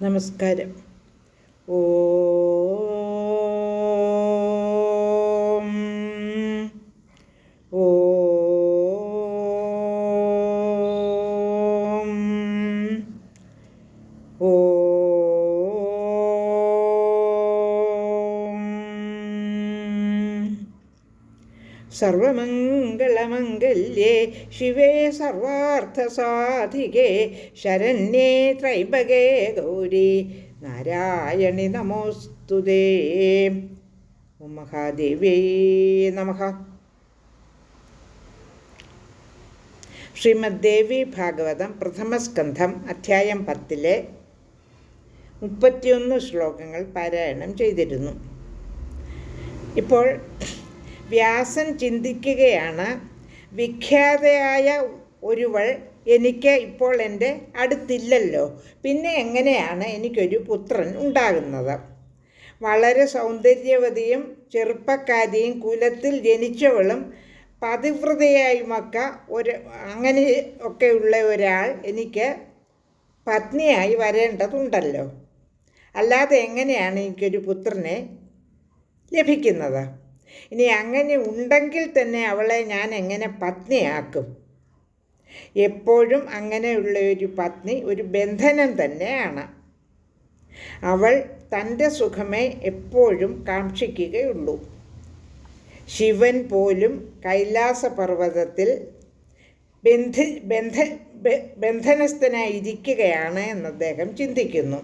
നമസ്കാരം. ഓം ഓം ഓം. സർവമംഗളമംഗല്യേ ശിവേ സർവാർത്ഥസാധികേ ശരണ്യേ ത്രൈംബകേ ഗൗരി നാരായണി നമോസ്തുതേ. ഓം മഹാദേവ്യേ നമഃ. ശ്രീമദ് ദേവി ഭാഗവതം പ്രഥമസ്കന്ധം അധ്യായം 10 31 ശ്ലോകങ്ങൾ പാരായണം ചെയ്തിരുന്നു. ഇപ്പോൾ വ്യാസൻ ചിന്തിക്കുകയാണ്, വിഖ്യാതയായ ഒരുവൾ എനിക്ക് ഇപ്പോൾ എൻ്റെ അടുത്തില്ലല്ലോ, പിന്നെ എങ്ങനെയാണ് എനിക്കൊരു പുത്രൻ ഉണ്ടാകുന്നത്? വളരെ സൗന്ദര്യവതിയും ചെറുപ്പക്കാരിയും കുലത്തിൽ ജനിച്ചവളും പതിവ്രതയായുമൊക്കെ അങ്ങനെ ഒക്കെയുള്ള ഒരാൾ എനിക്ക് പത്നിയായി വരേണ്ടതുണ്ടല്ലോ. അല്ലാതെ എങ്ങനെയാണ് എനിക്കൊരു പുത്രനെ ലഭിക്കുന്നത്? ഇനി അങ്ങനെ ഉണ്ടെങ്കിൽ തന്നെ അവളെ ഞാൻ എങ്ങനെ പത്നിയാക്കും? എപ്പോഴും അങ്ങനെയുള്ള ഒരു പത്നി ഒരു ബന്ധനം തന്നെയാണ്. അവൾ തൻ്റെ സുഖമേ എപ്പോഴും കാക്ഷിക്കുകയുള്ളൂ. ശിവൻ പോലും കൈലാസപർവ്വതത്തിൽ ബന്ധനസ്ഥനായിരിക്കുകയാണ് എന്ന് അദ്ദേഹം ചിന്തിക്കുന്നു.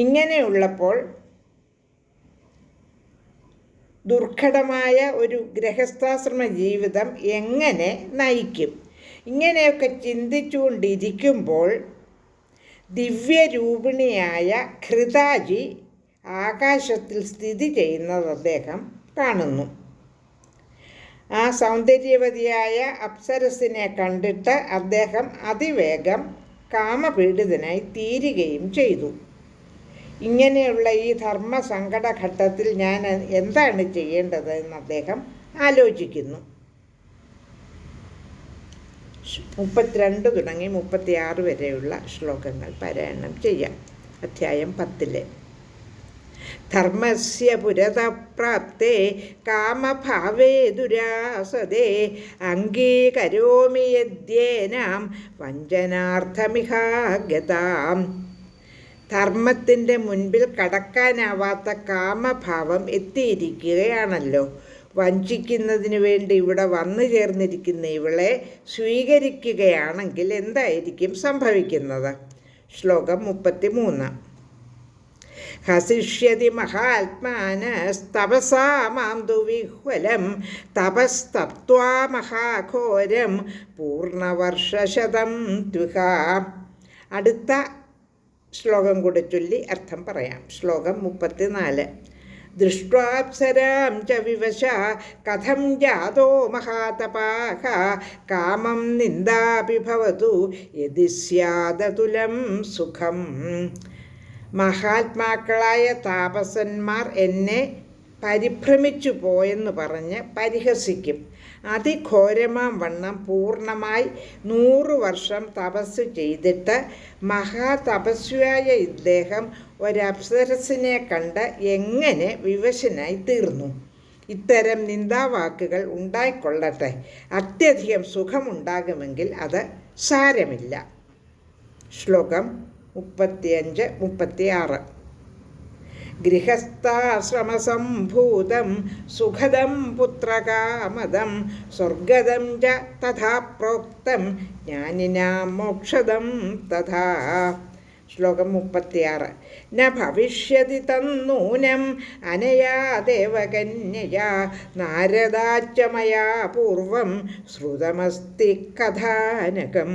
ഇങ്ങനെയുള്ളപ്പോൾ ദുർഘടമായ ഒരു ഗൃഹസ്ഥാശ്രമ ജീവിതം എങ്ങനെ നയിക്കും? ഇങ്ങനെയൊക്കെ ചിന്തിച്ചുകൊണ്ടിരിക്കുമ്പോൾ ദിവ്യരൂപിണിയായ ഘൃതാജി ആകാശത്തിൽ സ്ഥിതി ചെയ്യുന്നത് അദ്ദേഹം കാണുന്നു. ആ സൗന്ദര്യവതിയായ അപ്സരസിനെ കണ്ടിട്ട് അദ്ദേഹം അതിവേഗം കാമപീഡിതനായി തീരുകയും ചെയ്തു. ഇങ്ങനെയുള്ള ഈ ധർമ്മസങ്കടഘട്ടത്തിൽ ഞാൻ എന്താണ് ചെയ്യേണ്ടത് എന്ന് അദ്ദേഹം ആലോചിക്കുന്നു. 32 തുടങ്ങി 36 വരെയുള്ള ശ്ലോകങ്ങൾ പാരായണം ചെയ്യാം. അധ്യായം 10. ധർമ്മസ്യ പുരതഃ പ്രാപ്തേ കാമഭാവേ ദുരാസദേ അംഗീകരോമി യദ്യേനാം വഞ്ചനാർത്ഥമിഹാഗതാം. ധർമ്മത്തിൻ്റെ മുൻപിൽ കടക്കാനാവാത്ത കാമഭാവം എത്തിയിരിക്കുകയാണല്ലോ. വഞ്ചിക്കുന്നതിന് വേണ്ടി ഇവിടെ വന്നു ചേർന്നിരിക്കുന്ന ഇവളെ സ്വീകരിക്കുകയാണെങ്കിൽ എന്തായിരിക്കും സംഭവിക്കുന്നത്? ശ്ലോകം 33. ഹസിഷ്യതി മഹാത്മാനസ്തപസാ മാം ദുവിഹ്വലം തപസ്തപ്ത്വാ മഹാഘോരം പൂർണ്ണവർഷശതം ദ്വിഹാ. അടുത്ത ശ്ലോകം കൂടെ ചൊല്ലി അർത്ഥം പറയാം. ശ്ലോകം 34. ദൃഷ്ട്വാപ്സരാം ച വിവശ കഥം ജാതോ മഹാതപാഃ കാമം നിന്ദാപി ഭവതു യദി സ്യാദതുലം സുഖം. മഹാത്മാക്കളായ താപസന്മാർ എന്നെ പരിഭ്രമിച്ചു പോയെന്ന് പറഞ്ഞ് പരിഹസിക്കും. അതിഘോരമാം വണ്ണം പൂർണ്ണമായി 100 വർഷം തപസ് ചെയ്തിട്ട് മഹാതപസ്വിയായ ഇദ്ദേഹം ഒരപ്സരസിനെ കണ്ട് എങ്ങനെ വിവശനായി തീർന്നു? ഇത്തരം നിന്ദാവാക്കുകൾ ഉണ്ടായിക്കൊള്ളട്ടെ, അത്യധികം സുഖമുണ്ടാകുമെങ്കിൽ അത് സാരമില്ല. ശ്ലോകം 35-36. ഗൃഹസ്ഥാശ്രമസംഭൂതം സുഖദം പുത്രകാമദം സ്വർഗദം ച തഥാ പ്രോക്തം ജ്ഞാനിനാം മോക്ഷദം തഥാ. ശ്ലോകം 36. ന ഭവിഷ്യതി തന്നൂനം അനയാ ദേവകന്യയാ നാരദാച്ച മയാ പൂർവം ശ്രുതമസ്തി കഥാനകം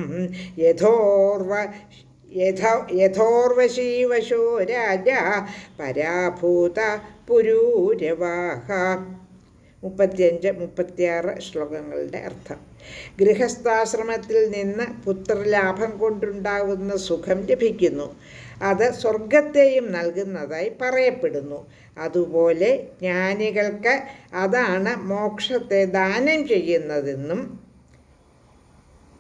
യഥോർവശീവശോ രാജ പരാഭൂത പുരൂരവാഹ. 35-36 ശ്ലോകങ്ങളുടെ അർത്ഥം. ഗൃഹസ്ഥാശ്രമത്തിൽ നിന്ന് പുത്രലാഭം കൊണ്ടുണ്ടാകുന്ന സുഖം ലഭിക്കുന്നു. അത് സ്വർഗത്തെയും നൽകുന്നതായി പറയപ്പെടുന്നു. അതുപോലെ ജ്ഞാനികൾക്ക് അതാണ് മോക്ഷത്തെ ദാനം ചെയ്യുന്നതെന്നും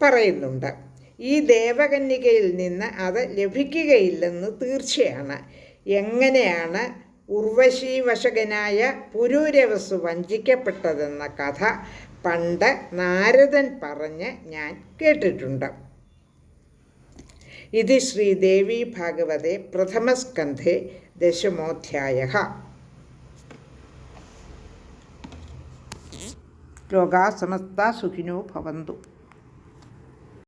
പറയുന്നുണ്ട്. ഈ ദേവകന്യകയിൽ നിന്ന് അത് ലഭിക്കുകയില്ലെന്ന് തീർച്ചയാണ്. എങ്ങനെയാണ് ഉർവശീവശകനായ പുരൂരവസ് വഞ്ചിക്കപ്പെട്ടതെന്ന കഥ പണ്ട് നാരദൻ പറഞ്ഞ് ഞാൻ കേട്ടിട്ടുണ്ട്. ഇത് ശ്രീദേവി ഭാഗവതേ പ്രഥമസ്കന്ധേ ദശമോധ്യായഃ. ലോകാ സമസ്താ സുഖിനോ ഭവന്തു.